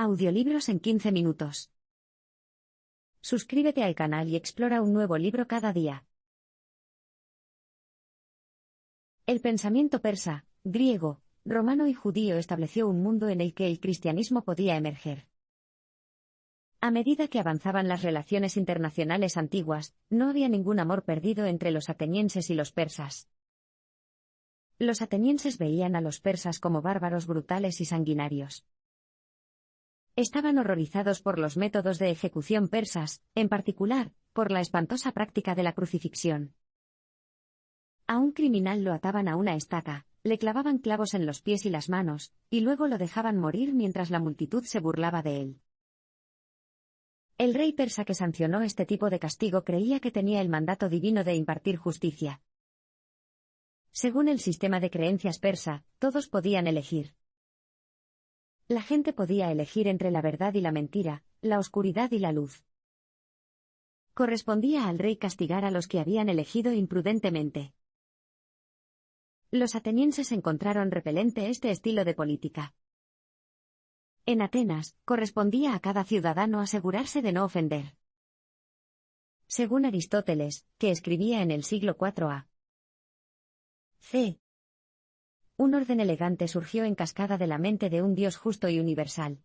Audiolibros en 15 minutos. Suscríbete al canal y explora un nuevo libro cada día. El pensamiento persa, griego, romano y judío estableció un mundo en el que el cristianismo podía emerger. A medida que avanzaban las relaciones internacionales antiguas, no había ningún amor perdido entre los atenienses y los persas. Los atenienses veían a los persas como bárbaros brutales y sanguinarios. Estaban horrorizados por los métodos de ejecución persas, en particular, por la espantosa práctica de la crucifixión. A un criminal lo ataban a una estaca, le clavaban clavos en los pies y las manos, y luego lo dejaban morir mientras la multitud se burlaba de él. El rey persa que sancionó este tipo de castigo creía que tenía el mandato divino de impartir justicia. Según el sistema de creencias persa, todos podían elegir. La gente podía elegir entre la verdad y la mentira, la oscuridad y la luz. Correspondía al rey castigar a los que habían elegido imprudentemente. Los atenienses encontraron repelente este estilo de política. En Atenas, correspondía a cada ciudadano asegurarse de no ofender. Según Aristóteles, que escribía en el siglo IV a.C., un orden elegante surgió en cascada de la mente de un Dios justo y universal.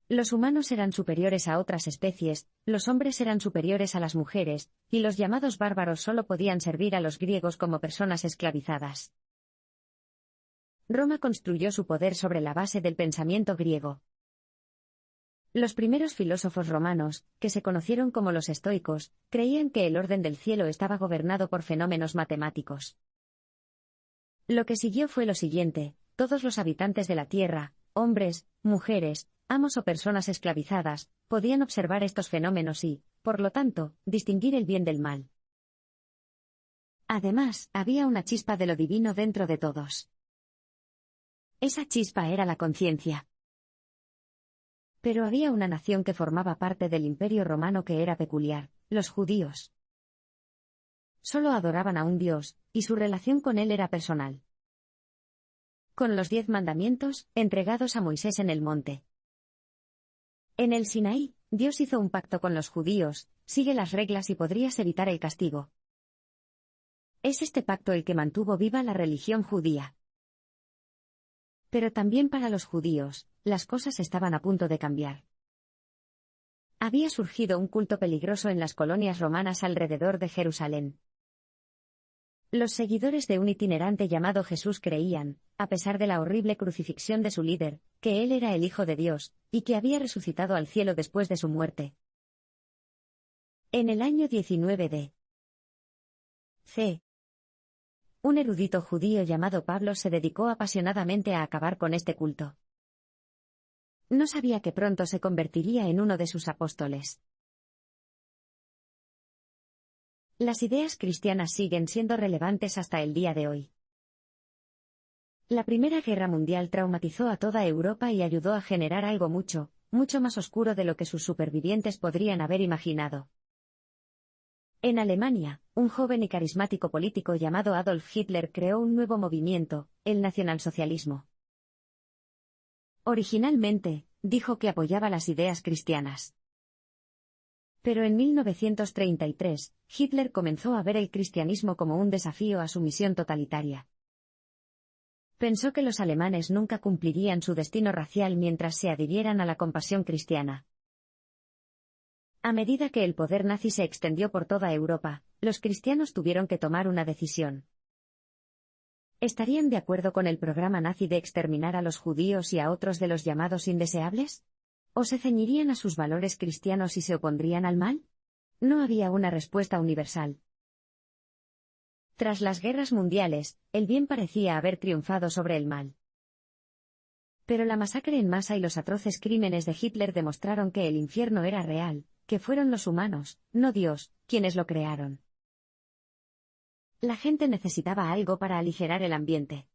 Los humanos eran superiores a otras especies, los hombres eran superiores a las mujeres, y los llamados bárbaros solo podían servir a los griegos como personas esclavizadas. Roma construyó su poder sobre la base del pensamiento griego. Los primeros filósofos romanos, que se conocieron como los estoicos, creían que el orden del cielo estaba gobernado por fenómenos matemáticos. Lo que siguió fue lo siguiente: todos los habitantes de la tierra, hombres, mujeres, amos o personas esclavizadas, podían observar estos fenómenos y, por lo tanto, distinguir el bien del mal. Además, había una chispa de lo divino dentro de todos. Esa chispa era la conciencia. Pero había una nación que formaba parte del Imperio Romano que era peculiar: los judíos. Solo adoraban a un Dios, y su relación con él era personal. Con los 10 mandamientos, entregados a Moisés en el monte. En el Sinaí, Dios hizo un pacto con los judíos: sigue las reglas y podrías evitar el castigo. Es este pacto el que mantuvo viva la religión judía. Pero también para los judíos, las cosas estaban a punto de cambiar. Había surgido un culto peligroso en las colonias romanas alrededor de Jerusalén. Los seguidores de un itinerante llamado Jesús creían, a pesar de la horrible crucifixión de su líder, que él era el Hijo de Dios, y que había resucitado al cielo después de su muerte. En el año 19 d.C., un erudito judío llamado Pablo se dedicó apasionadamente a acabar con este culto. No sabía que pronto se convertiría en uno de sus apóstoles. Las ideas cristianas siguen siendo relevantes hasta el día de hoy. La Primera Guerra Mundial traumatizó a toda Europa y ayudó a generar algo mucho, mucho más oscuro de lo que sus supervivientes podrían haber imaginado. En Alemania, un joven y carismático político llamado Adolf Hitler creó un nuevo movimiento, el nacionalsocialismo. Originalmente, dijo que apoyaba las ideas cristianas. Pero en 1933, Hitler comenzó a ver el cristianismo como un desafío a su misión totalitaria. Pensó que los alemanes nunca cumplirían su destino racial mientras se adhirieran a la compasión cristiana. A medida que el poder nazi se extendió por toda Europa, los cristianos tuvieron que tomar una decisión. ¿Estarían de acuerdo con el programa nazi de exterminar a los judíos y a otros de los llamados indeseables? ¿O se ceñirían a sus valores cristianos y se opondrían al mal? No había una respuesta universal. Tras las guerras mundiales, el bien parecía haber triunfado sobre el mal. Pero la masacre en masa y los atroces crímenes de Hitler demostraron que el infierno era real, que fueron los humanos, no Dios, quienes lo crearon. La gente necesitaba algo para aligerar el ambiente.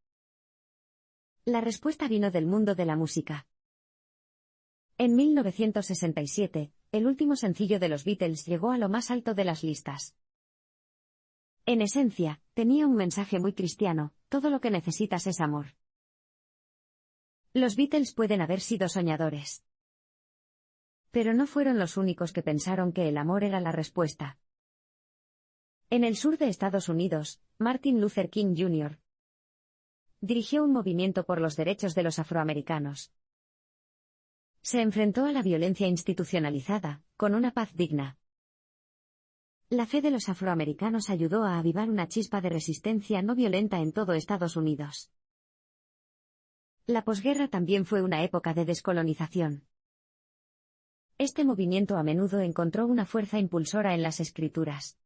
La respuesta vino del mundo de la música. En 1967, el último sencillo de los Beatles llegó a lo más alto de las listas. En esencia, tenía un mensaje muy cristiano: todo lo que necesitas es amor. Los Beatles pueden haber sido soñadores. Pero no fueron los únicos que pensaron que el amor era la respuesta. En el sur de Estados Unidos, Martin Luther King Jr. dirigió un movimiento por los derechos de los afroamericanos. Se enfrentó a la violencia institucionalizada, con una paz digna. La fe de los afroamericanos ayudó a avivar una chispa de resistencia no violenta en todo Estados Unidos. La posguerra también fue una época de descolonización. Este movimiento a menudo encontró una fuerza impulsora en las escrituras.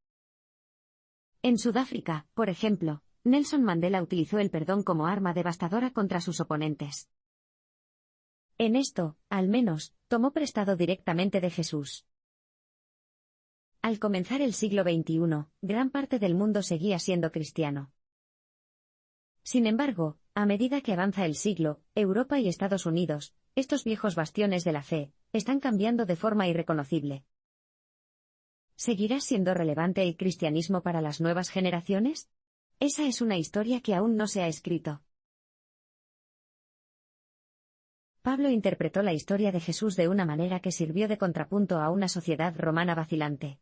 En Sudáfrica, por ejemplo, Nelson Mandela utilizó el perdón como arma devastadora contra sus oponentes. En esto, al menos, tomó prestado directamente de Jesús. Al comenzar el siglo XXI, gran parte del mundo seguía siendo cristiano. Sin embargo, a medida que avanza el siglo, Europa y Estados Unidos, estos viejos bastiones de la fe, están cambiando de forma irreconocible. ¿Seguirá siendo relevante el cristianismo para las nuevas generaciones? Esa es una historia que aún no se ha escrito. Pablo interpretó la historia de Jesús de una manera que sirvió de contrapunto a una sociedad romana vacilante.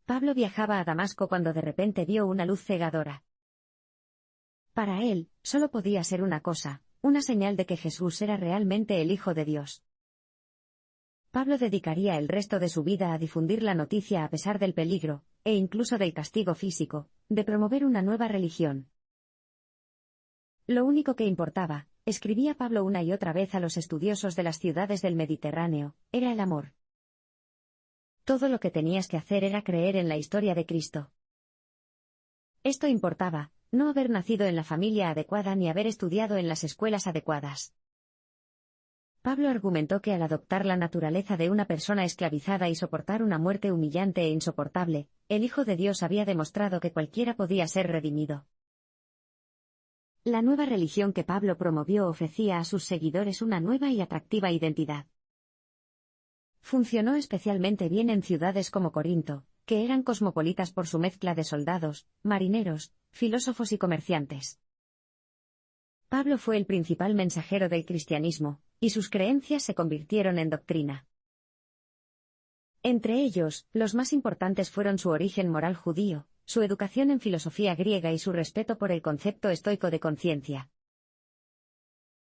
Pablo viajaba a Damasco cuando de repente vio una luz cegadora. Para él, solo podía ser una cosa, una señal de que Jesús era realmente el Hijo de Dios. Pablo dedicaría el resto de su vida a difundir la noticia a pesar del peligro, e incluso del castigo físico, de promover una nueva religión. Lo único que importaba, escribía Pablo una y otra vez a los estudiosos de las ciudades del Mediterráneo, era el amor. Todo lo que tenías que hacer era creer en la historia de Cristo. Esto importaba, no haber nacido en la familia adecuada ni haber estudiado en las escuelas adecuadas. Pablo argumentó que al adoptar la naturaleza de una persona esclavizada y soportar una muerte humillante e insoportable, el Hijo de Dios había demostrado que cualquiera podía ser redimido. La nueva religión que Pablo promovió ofrecía a sus seguidores una nueva y atractiva identidad. Funcionó especialmente bien en ciudades como Corinto, que eran cosmopolitas por su mezcla de soldados, marineros, filósofos y comerciantes. Pablo fue el principal mensajero del cristianismo, y sus creencias se convirtieron en doctrina. Entre ellos, los más importantes fueron su origen moral judío, su educación en filosofía griega y su respeto por el concepto estoico de conciencia.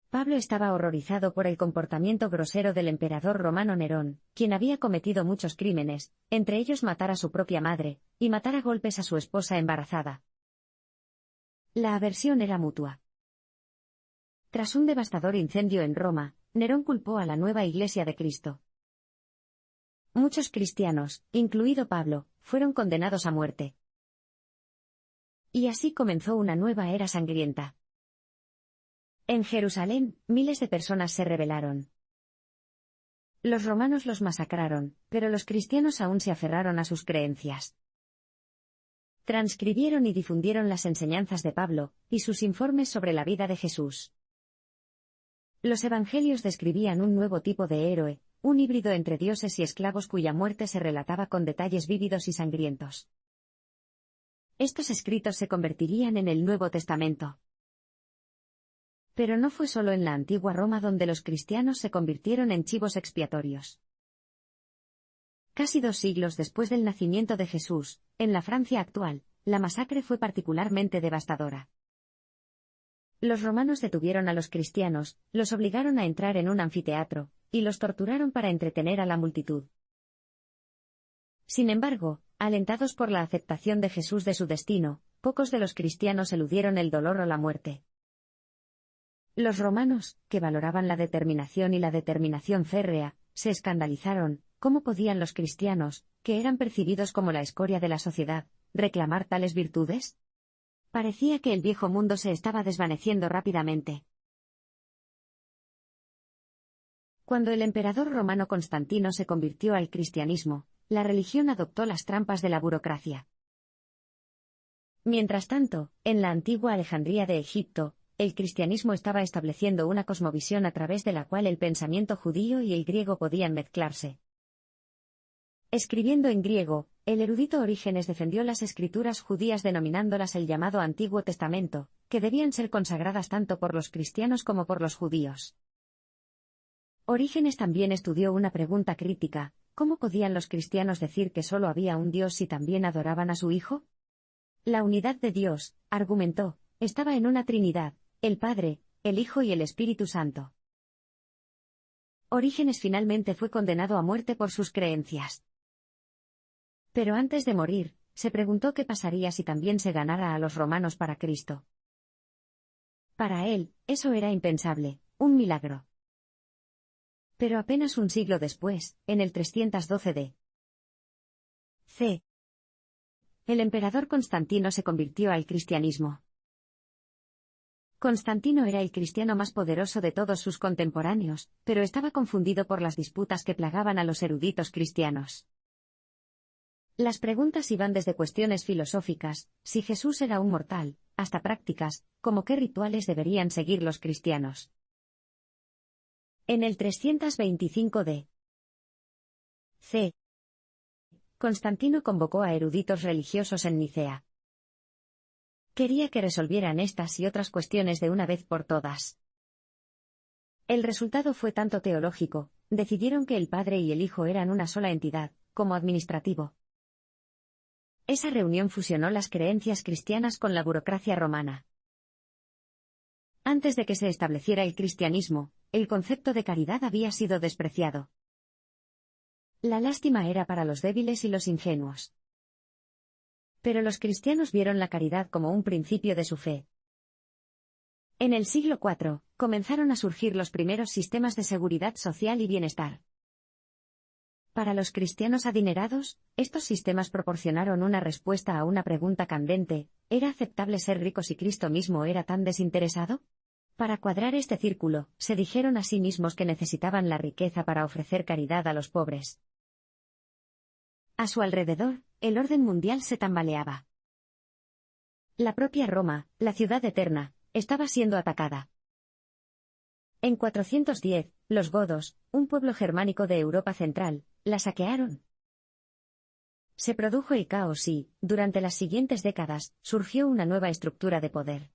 Pablo estaba horrorizado por el comportamiento grosero del emperador romano Nerón, quien había cometido muchos crímenes, entre ellos matar a su propia madre, y matar a golpes a su esposa embarazada. La aversión era mutua. Tras un devastador incendio en Roma, Nerón culpó a la nueva Iglesia de Cristo. Muchos cristianos, incluido Pablo, fueron condenados a muerte. Y así comenzó una nueva era sangrienta. En Jerusalén, miles de personas se rebelaron. Los romanos los masacraron, pero los cristianos aún se aferraron a sus creencias. Transcribieron y difundieron las enseñanzas de Pablo, y sus informes sobre la vida de Jesús. Los evangelios describían un nuevo tipo de héroe, un híbrido entre dioses y esclavos cuya muerte se relataba con detalles vívidos y sangrientos. Estos escritos se convertirían en el Nuevo Testamento. Pero no fue solo en la antigua Roma donde los cristianos se convirtieron en chivos expiatorios. Casi 2 siglos después del nacimiento de Jesús, en la Francia actual, la masacre fue particularmente devastadora. Los romanos detuvieron a los cristianos, los obligaron a entrar en un anfiteatro, y los torturaron para entretener a la multitud. Sin embargo, alentados por la aceptación de Jesús de su destino, pocos de los cristianos eludieron el dolor o la muerte. Los romanos, que valoraban la determinación y la determinación férrea, se escandalizaron. ¿Cómo podían los cristianos, que eran percibidos como la escoria de la sociedad, reclamar tales virtudes? Parecía que el viejo mundo se estaba desvaneciendo rápidamente. Cuando el emperador romano Constantino se convirtió al cristianismo, la religión adoptó las trampas de la burocracia. Mientras tanto, en la antigua Alejandría de Egipto, el cristianismo estaba estableciendo una cosmovisión a través de la cual el pensamiento judío y el griego podían mezclarse. Escribiendo en griego, el erudito Orígenes defendió las escrituras judías denominándolas el llamado Antiguo Testamento, que debían ser consagradas tanto por los cristianos como por los judíos. Orígenes también estudió una pregunta crítica: ¿cómo podían los cristianos decir que solo había un Dios si también adoraban a su Hijo? La unidad de Dios, argumentó, estaba en una Trinidad, el Padre, el Hijo y el Espíritu Santo. Orígenes finalmente fue condenado a muerte por sus creencias. Pero antes de morir, se preguntó qué pasaría si también se ganara a los romanos para Cristo. Para él, eso era impensable, un milagro. Pero apenas un siglo después, en el 312 d.C., el emperador Constantino se convirtió al cristianismo. Constantino era el cristiano más poderoso de todos sus contemporáneos, pero estaba confundido por las disputas que plagaban a los eruditos cristianos. Las preguntas iban desde cuestiones filosóficas, si Jesús era un mortal, hasta prácticas, como qué rituales deberían seguir los cristianos. En el 325 d.C., Constantino convocó a eruditos religiosos en Nicea. Quería que resolvieran estas y otras cuestiones de una vez por todas. El resultado fue tanto teológico: decidieron que el Padre y el Hijo eran una sola entidad, como administrativo. Esa reunión fusionó las creencias cristianas con la burocracia romana. Antes de que se estableciera el cristianismo, el concepto de caridad había sido despreciado. La lástima era para los débiles y los ingenuos. Pero los cristianos vieron la caridad como un principio de su fe. En el siglo IV, comenzaron a surgir los primeros sistemas de seguridad social y bienestar. Para los cristianos adinerados, estos sistemas proporcionaron una respuesta a una pregunta candente: ¿era aceptable ser rico si Cristo mismo era tan desinteresado? Para cuadrar este círculo, se dijeron a sí mismos que necesitaban la riqueza para ofrecer caridad a los pobres. A su alrededor, el orden mundial se tambaleaba. La propia Roma, la ciudad eterna, estaba siendo atacada. En 410, los godos, un pueblo germánico de Europa Central, la saquearon. Se produjo el caos y, durante las siguientes décadas, surgió una nueva estructura de poder.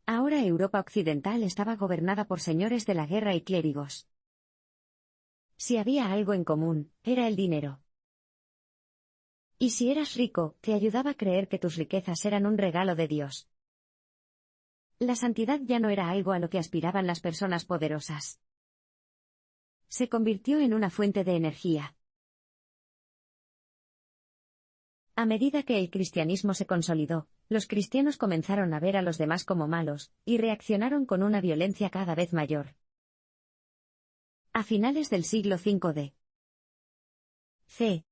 Ahora Europa Occidental estaba gobernada por señores de la guerra y clérigos. Si había algo en común, era el dinero. Y si eras rico, te ayudaba a creer que tus riquezas eran un regalo de Dios. La santidad ya no era algo a lo que aspiraban las personas poderosas. Se convirtió en una fuente de energía. A medida que el cristianismo se consolidó, los cristianos comenzaron a ver a los demás como malos, y reaccionaron con una violencia cada vez mayor. A finales del siglo V d.C.,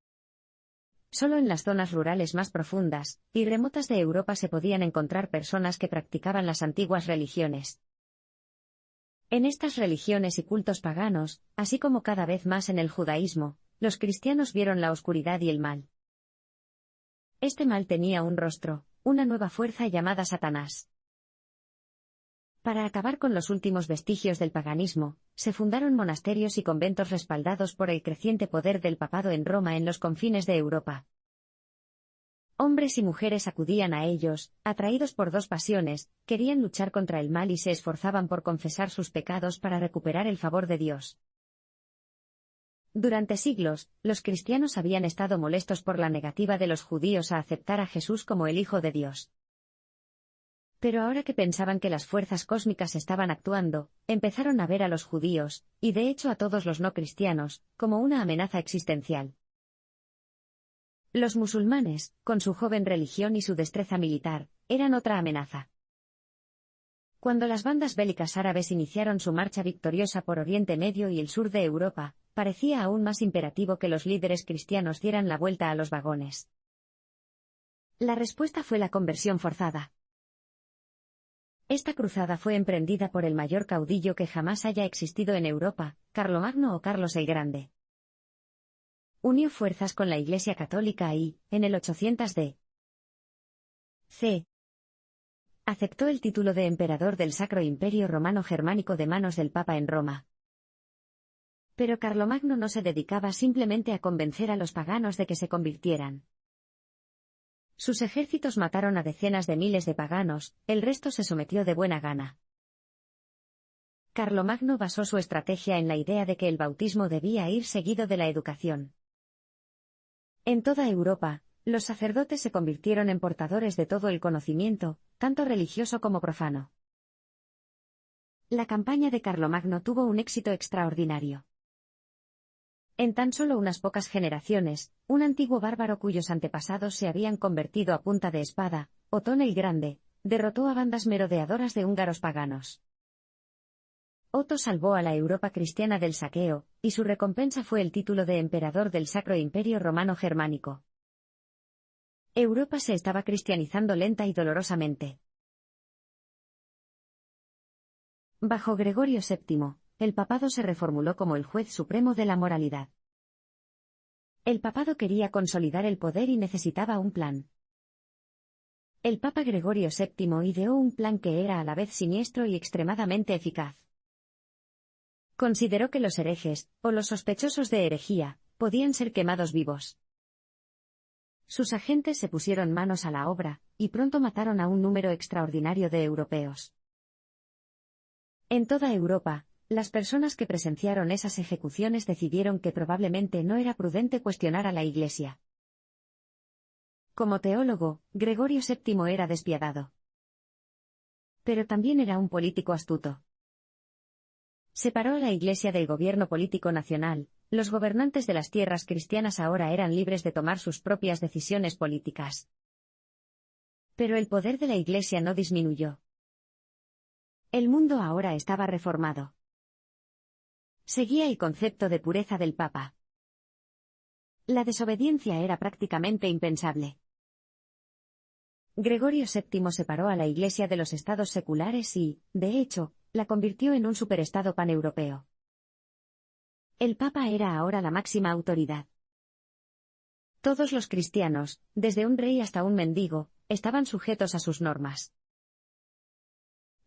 solo en las zonas rurales más profundas y remotas de Europa se podían encontrar personas que practicaban las antiguas religiones. En estas religiones y cultos paganos, así como cada vez más en el judaísmo, los cristianos vieron la oscuridad y el mal. Este mal tenía un rostro, una nueva fuerza llamada Satanás. Para acabar con los últimos vestigios del paganismo, se fundaron monasterios y conventos respaldados por el creciente poder del papado en Roma en los confines de Europa. Hombres y mujeres acudían a ellos, atraídos por dos pasiones: querían luchar contra el mal y se esforzaban por confesar sus pecados para recuperar el favor de Dios. Durante siglos, los cristianos habían estado molestos por la negativa de los judíos a aceptar a Jesús como el Hijo de Dios. Pero ahora que pensaban que las fuerzas cósmicas estaban actuando, empezaron a ver a los judíos, y de hecho a todos los no cristianos, como una amenaza existencial. Los musulmanes, con su joven religión y su destreza militar, eran otra amenaza. Cuando las bandas bélicas árabes iniciaron su marcha victoriosa por Oriente Medio y el sur de Europa, parecía aún más imperativo que los líderes cristianos dieran la vuelta a los vagones. La respuesta fue la conversión forzada. Esta cruzada fue emprendida por el mayor caudillo que jamás haya existido en Europa, Carlomagno o Carlos el Grande. Unió fuerzas con la Iglesia Católica y, en el 800 d.C., aceptó el título de emperador del Sacro Imperio Romano Germánico de manos del Papa en Roma. Pero Carlomagno no se dedicaba simplemente a convencer a los paganos de que se convirtieran. Sus ejércitos mataron a decenas de miles de paganos, el resto se sometió de buena gana. Carlomagno basó su estrategia en la idea de que el bautismo debía ir seguido de la educación. En toda Europa, los sacerdotes se convirtieron en portadores de todo el conocimiento, tanto religioso como profano. La campaña de Carlomagno tuvo un éxito extraordinario. En tan solo unas pocas generaciones, un antiguo bárbaro cuyos antepasados se habían convertido a punta de espada, Otón el Grande, derrotó a bandas merodeadoras de húngaros paganos. Otto salvó a la Europa cristiana del saqueo, y su recompensa fue el título de emperador del Sacro Imperio Romano Germánico. Europa se estaba cristianizando lenta y dolorosamente. Bajo Gregorio VII, el papado se reformuló como el juez supremo de la moralidad. El papado quería consolidar el poder y necesitaba un plan. El Papa Gregorio VII ideó un plan que era a la vez siniestro y extremadamente eficaz. Consideró que los herejes, o los sospechosos de herejía, podían ser quemados vivos. Sus agentes se pusieron manos a la obra, y pronto mataron a un número extraordinario de europeos. En toda Europa, las personas que presenciaron esas ejecuciones decidieron que probablemente no era prudente cuestionar a la Iglesia. Como teólogo, Gregorio VII era despiadado. Pero también era un político astuto. Separó a la Iglesia del gobierno político nacional. Los gobernantes de las tierras cristianas ahora eran libres de tomar sus propias decisiones políticas. Pero el poder de la Iglesia no disminuyó. El mundo ahora estaba reformado. Seguía el concepto de pureza del Papa. La desobediencia era prácticamente impensable. Gregorio VII separó a la Iglesia de los estados seculares y, de hecho, la convirtió en un superestado paneuropeo. El Papa era ahora la máxima autoridad. Todos los cristianos, desde un rey hasta un mendigo, estaban sujetos a sus normas.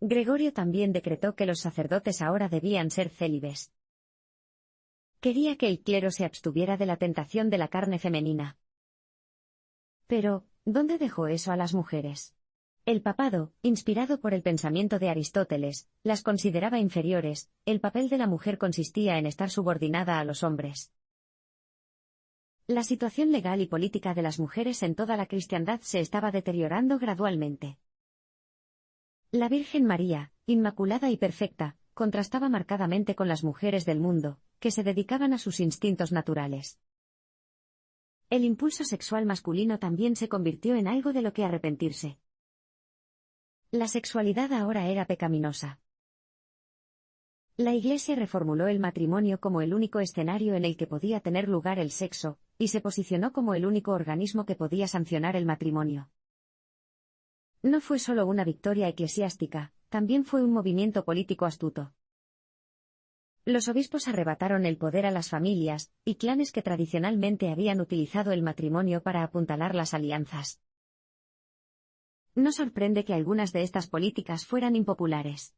Gregorio también decretó que los sacerdotes ahora debían ser célibes. Quería que el clero se abstuviera de la tentación de la carne femenina. Pero, ¿dónde dejó eso a las mujeres? El papado, inspirado por el pensamiento de Aristóteles, las consideraba inferiores. El papel de la mujer consistía en estar subordinada a los hombres. La situación legal y política de las mujeres en toda la cristiandad se estaba deteriorando gradualmente. La Virgen María, inmaculada y perfecta, contrastaba marcadamente con las mujeres del mundo, que se dedicaban a sus instintos naturales. El impulso sexual masculino también se convirtió en algo de lo que arrepentirse. La sexualidad ahora era pecaminosa. La Iglesia reformuló el matrimonio como el único escenario en el que podía tener lugar el sexo, y se posicionó como el único organismo que podía sancionar el matrimonio. No fue solo una victoria eclesiástica, también fue un movimiento político astuto. Los obispos arrebataron el poder a las familias y clanes que tradicionalmente habían utilizado el matrimonio para apuntalar las alianzas. No sorprende que algunas de estas políticas fueran impopulares.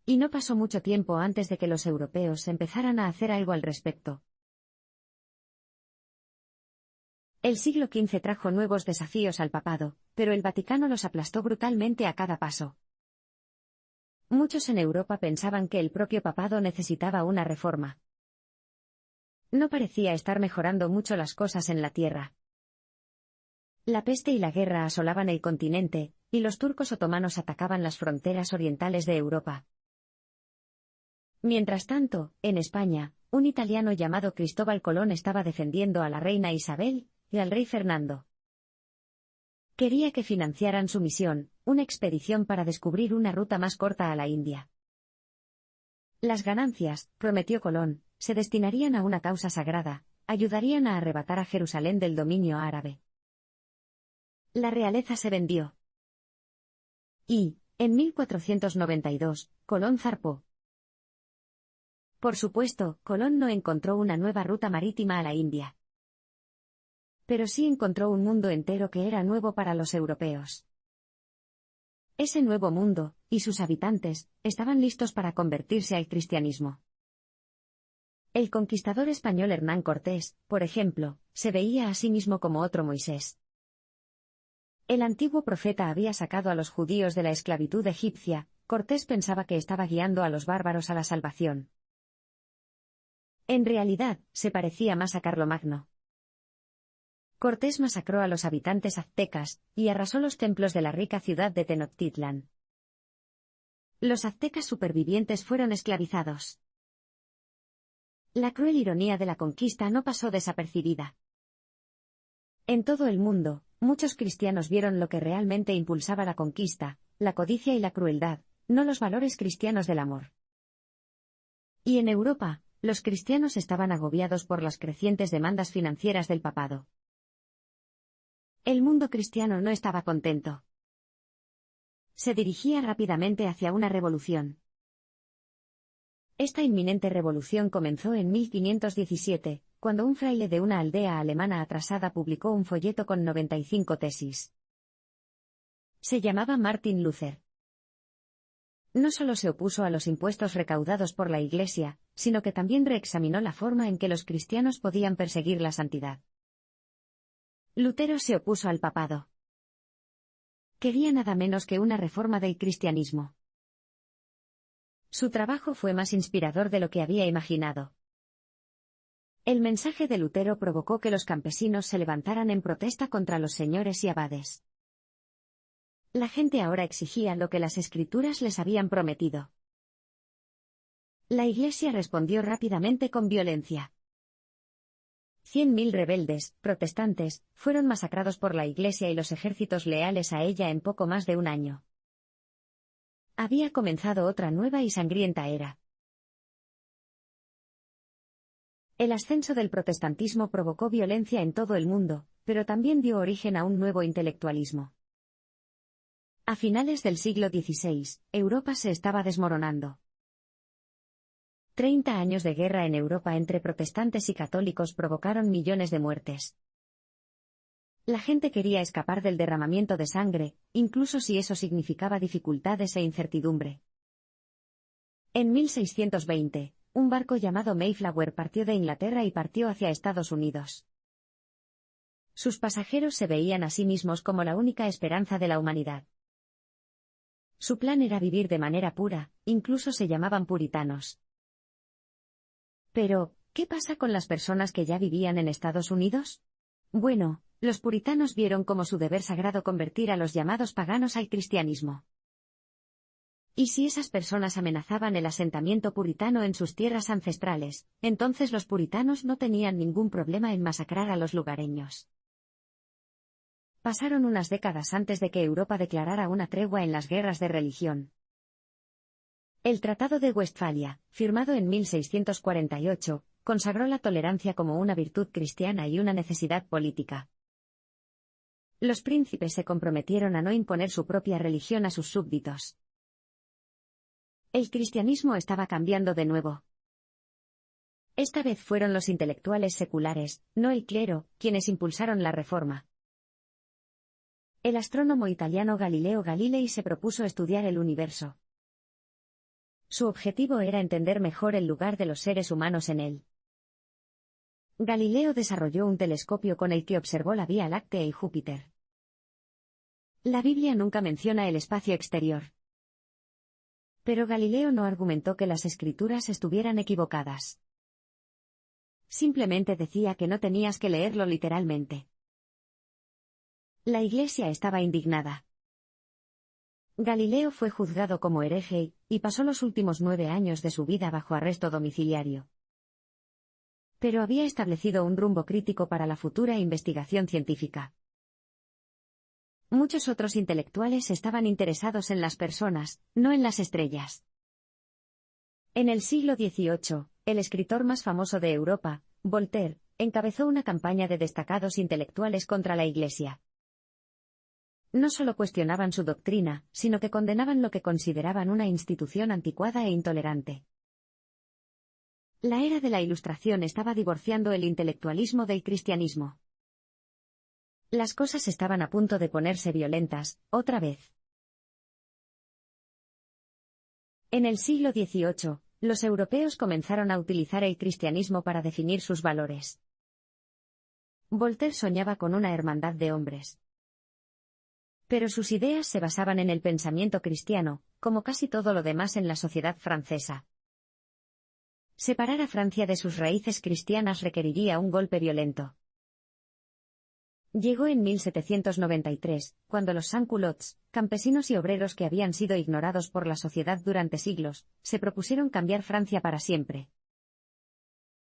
Y no pasó mucho tiempo antes de que los europeos empezaran a hacer algo al respecto. El siglo XV trajo nuevos desafíos al papado, pero el Vaticano los aplastó brutalmente a cada paso. Muchos en Europa pensaban que el propio papado necesitaba una reforma. No parecía estar mejorando mucho las cosas en la tierra. La peste y la guerra asolaban el continente, y los turcos otomanos atacaban las fronteras orientales de Europa. Mientras tanto, en España, un italiano llamado Cristóbal Colón estaba defendiendo a la reina Isabel y al rey Fernando. Quería que financiaran su misión, una expedición para descubrir una ruta más corta a la India. Las ganancias, prometió Colón, se destinarían a una causa sagrada, ayudarían a arrebatar a Jerusalén del dominio árabe. La realeza se vendió. Y, en 1492, Colón zarpó. Por supuesto, Colón no encontró una nueva ruta marítima a la India. Pero sí encontró un mundo entero que era nuevo para los europeos. Ese nuevo mundo, y sus habitantes, estaban listos para convertirse al cristianismo. El conquistador español Hernán Cortés, por ejemplo, se veía a sí mismo como otro Moisés. El antiguo profeta había sacado a los judíos de la esclavitud egipcia. Cortés pensaba que estaba guiando a los bárbaros a la salvación. En realidad, se parecía más a Carlomagno. Cortés masacró a los habitantes aztecas, y arrasó los templos de la rica ciudad de Tenochtitlan. Los aztecas supervivientes fueron esclavizados. La cruel ironía de la conquista no pasó desapercibida. En todo el mundo, muchos cristianos vieron lo que realmente impulsaba la conquista, la codicia y la crueldad, no los valores cristianos del amor. Y en Europa, los cristianos estaban agobiados por las crecientes demandas financieras del papado. El mundo cristiano no estaba contento. Se dirigía rápidamente hacia una revolución. Esta inminente revolución comenzó en 1517, cuando un fraile de una aldea alemana atrasada publicó un folleto con 95 tesis. Se llamaba Martin Luther. No solo se opuso a los impuestos recaudados por la Iglesia, sino que también reexaminó la forma en que los cristianos podían perseguir la santidad. Lutero se opuso al papado. Quería nada menos que una reforma del cristianismo. Su trabajo fue más inspirador de lo que había imaginado. El mensaje de Lutero provocó que los campesinos se levantaran en protesta contra los señores y abades. La gente ahora exigía lo que las Escrituras les habían prometido. La Iglesia respondió rápidamente con violencia. 100.000 rebeldes, protestantes, fueron masacrados por la Iglesia y los ejércitos leales a ella en poco más de un año. Había comenzado otra nueva y sangrienta era. El ascenso del protestantismo provocó violencia en todo el mundo, pero también dio origen a un nuevo intelectualismo. A finales del siglo XVI, Europa se estaba desmoronando. 30 años de guerra en Europa entre protestantes y católicos provocaron millones de muertes. La gente quería escapar del derramamiento de sangre, incluso si eso significaba dificultades e incertidumbre. En 1620, un barco llamado Mayflower partió de Inglaterra y partió hacia Estados Unidos. Sus pasajeros se veían a sí mismos como la única esperanza de la humanidad. Su plan era vivir de manera pura, incluso se llamaban puritanos. Pero, ¿qué pasa con las personas que ya vivían en Estados Unidos? Bueno, los puritanos vieron como su deber sagrado convertir a los llamados paganos al cristianismo. Y si esas personas amenazaban el asentamiento puritano en sus tierras ancestrales, entonces los puritanos no tenían ningún problema en masacrar a los lugareños. Pasaron unas décadas antes de que Europa declarara una tregua en las guerras de religión. El Tratado de Westfalia, firmado en 1648, consagró la tolerancia como una virtud cristiana y una necesidad política. Los príncipes se comprometieron a no imponer su propia religión a sus súbditos. El cristianismo estaba cambiando de nuevo. Esta vez fueron los intelectuales seculares, no el clero, quienes impulsaron la reforma. El astrónomo italiano Galileo Galilei se propuso estudiar el universo. Su objetivo era entender mejor el lugar de los seres humanos en él. Galileo desarrolló un telescopio con el que observó la Vía Láctea y Júpiter. La Biblia nunca menciona el espacio exterior. Pero Galileo no argumentó que las Escrituras estuvieran equivocadas. Simplemente decía que no tenías que leerlo literalmente. La Iglesia estaba indignada. Galileo fue juzgado como hereje y pasó los últimos 9 años de su vida bajo arresto domiciliario. Pero había establecido un rumbo crítico para la futura investigación científica. Muchos otros intelectuales estaban interesados en las personas, no en las estrellas. En el siglo XVIII, el escritor más famoso de Europa, Voltaire, encabezó una campaña de destacados intelectuales contra la Iglesia. No solo cuestionaban su doctrina, sino que condenaban lo que consideraban una institución anticuada e intolerante. La era de la Ilustración estaba divorciando el intelectualismo del cristianismo. Las cosas estaban a punto de ponerse violentas, otra vez. En el siglo XVIII, los europeos comenzaron a utilizar el cristianismo para definir sus valores. Voltaire soñaba con una hermandad de hombres. Pero sus ideas se basaban en el pensamiento cristiano, como casi todo lo demás en la sociedad francesa. Separar a Francia de sus raíces cristianas requeriría un golpe violento. Llegó en 1793, cuando los sans-culottes, campesinos y obreros que habían sido ignorados por la sociedad durante siglos, se propusieron cambiar Francia para siempre.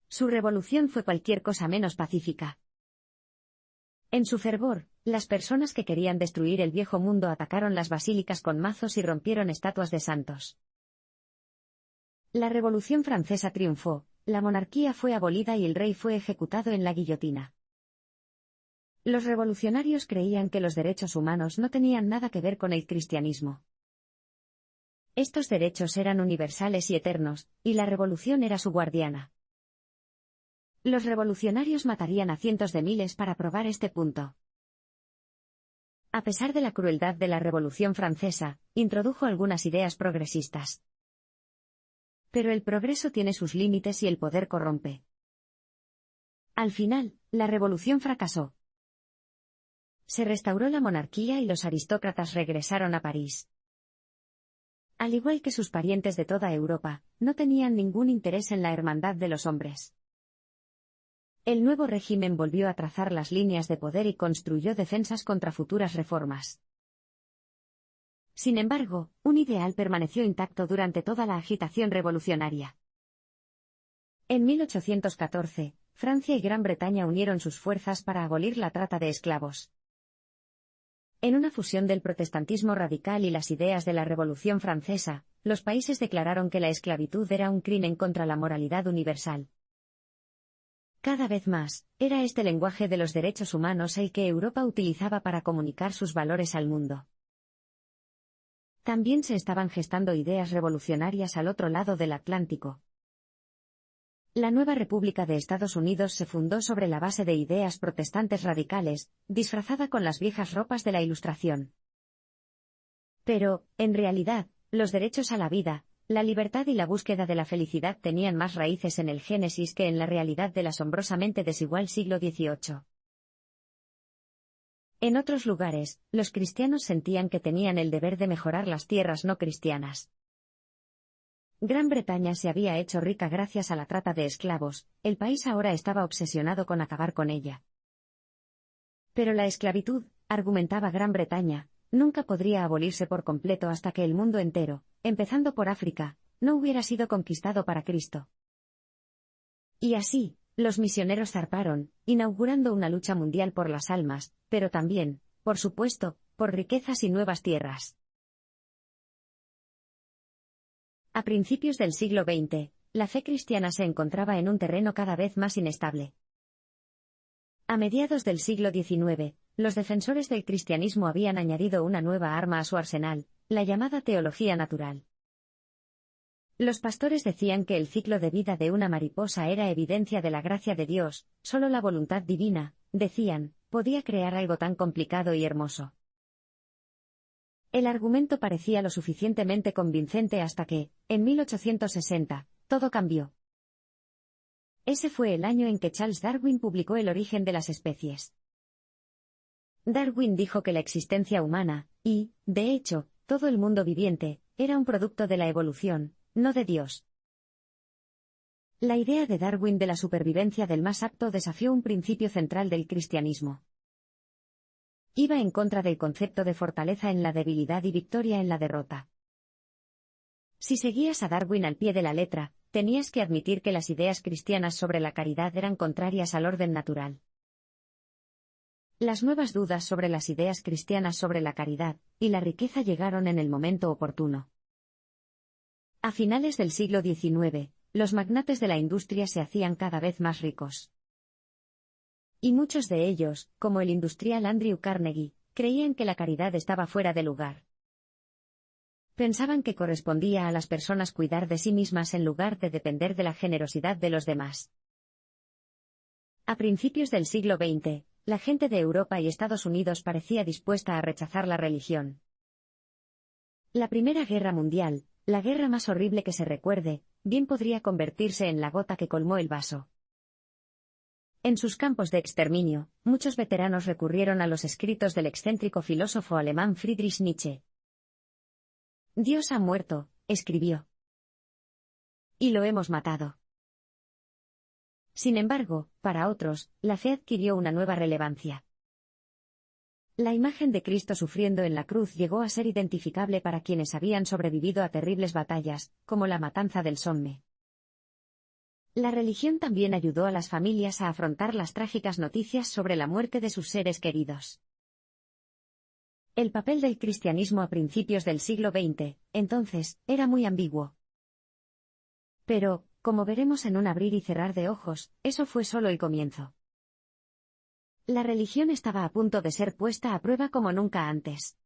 Su revolución fue cualquier cosa menos pacífica. En su fervor, las personas que querían destruir el viejo mundo atacaron las basílicas con mazos y rompieron estatuas de santos. La Revolución Francesa triunfó, la monarquía fue abolida y el rey fue ejecutado en la guillotina. Los revolucionarios creían que los derechos humanos no tenían nada que ver con el cristianismo. Estos derechos eran universales y eternos, y la revolución era su guardiana. Los revolucionarios matarían a cientos de miles para probar este punto. A pesar de la crueldad de la Revolución Francesa, introdujo algunas ideas progresistas. Pero el progreso tiene sus límites y el poder corrompe. Al final, la revolución fracasó. Se restauró la monarquía y los aristócratas regresaron a París. Al igual que sus parientes de toda Europa, no tenían ningún interés en la hermandad de los hombres. El nuevo régimen volvió a trazar las líneas de poder y construyó defensas contra futuras reformas. Sin embargo, un ideal permaneció intacto durante toda la agitación revolucionaria. En 1814, Francia y Gran Bretaña unieron sus fuerzas para abolir la trata de esclavos. En una fusión del protestantismo radical y las ideas de la Revolución Francesa, los países declararon que la esclavitud era un crimen contra la moralidad universal. Cada vez más, era este lenguaje de los derechos humanos el que Europa utilizaba para comunicar sus valores al mundo. También se estaban gestando ideas revolucionarias al otro lado del Atlántico. La nueva República de Estados Unidos se fundó sobre la base de ideas protestantes radicales, disfrazada con las viejas ropas de la Ilustración. Pero, en realidad, los derechos a la vida, la libertad y la búsqueda de la felicidad tenían más raíces en el Génesis que en la realidad del asombrosamente desigual siglo XVIII. En otros lugares, los cristianos sentían que tenían el deber de mejorar las tierras no cristianas. Gran Bretaña se había hecho rica gracias a la trata de esclavos, el país ahora estaba obsesionado con acabar con ella. Pero la esclavitud, argumentaba Gran Bretaña, nunca podría abolirse por completo hasta que el mundo entero, empezando por África, no hubiera sido conquistado para Cristo. Y así, los misioneros zarparon, inaugurando una lucha mundial por las almas, pero también, por supuesto, por riquezas y nuevas tierras. A principios del siglo XX, la fe cristiana se encontraba en un terreno cada vez más inestable. A mediados del siglo XIX, los defensores del cristianismo habían añadido una nueva arma a su arsenal, la llamada teología natural. Los pastores decían que el ciclo de vida de una mariposa era evidencia de la gracia de Dios, solo la voluntad divina, decían, podía crear algo tan complicado y hermoso. El argumento parecía lo suficientemente convincente hasta que, en 1860, todo cambió. Ese fue el año en que Charles Darwin publicó El origen de las especies. Darwin dijo que la existencia humana, y, de hecho, todo el mundo viviente, era un producto de la evolución, no de Dios. La idea de Darwin de la supervivencia del más apto desafió un principio central del cristianismo. Iba en contra del concepto de fortaleza en la debilidad y victoria en la derrota. Si seguías a Darwin al pie de la letra, tenías que admitir que las ideas cristianas sobre la caridad eran contrarias al orden natural. Las nuevas dudas sobre las ideas cristianas sobre la caridad y la riqueza llegaron en el momento oportuno. A finales del siglo XIX, los magnates de la industria se hacían cada vez más ricos. Y muchos de ellos, como el industrial Andrew Carnegie, creían que la caridad estaba fuera de lugar. Pensaban que correspondía a las personas cuidar de sí mismas en lugar de depender de la generosidad de los demás. A principios del siglo XX, la gente de Europa y Estados Unidos parecía dispuesta a rechazar la religión. La Primera Guerra Mundial, la guerra más horrible que se recuerde, bien podría convertirse en la gota que colmó el vaso. En sus campos de exterminio, muchos veteranos recurrieron a los escritos del excéntrico filósofo alemán Friedrich Nietzsche. Dios ha muerto, escribió. Y lo hemos matado. Sin embargo, para otros, la fe adquirió una nueva relevancia. La imagen de Cristo sufriendo en la cruz llegó a ser identificable para quienes habían sobrevivido a terribles batallas, como la matanza del Somme. La religión también ayudó a las familias a afrontar las trágicas noticias sobre la muerte de sus seres queridos. El papel del cristianismo a principios del siglo XX, entonces, era muy ambiguo. Pero, como veremos en un abrir y cerrar de ojos, eso fue solo el comienzo. La religión estaba a punto de ser puesta a prueba como nunca antes.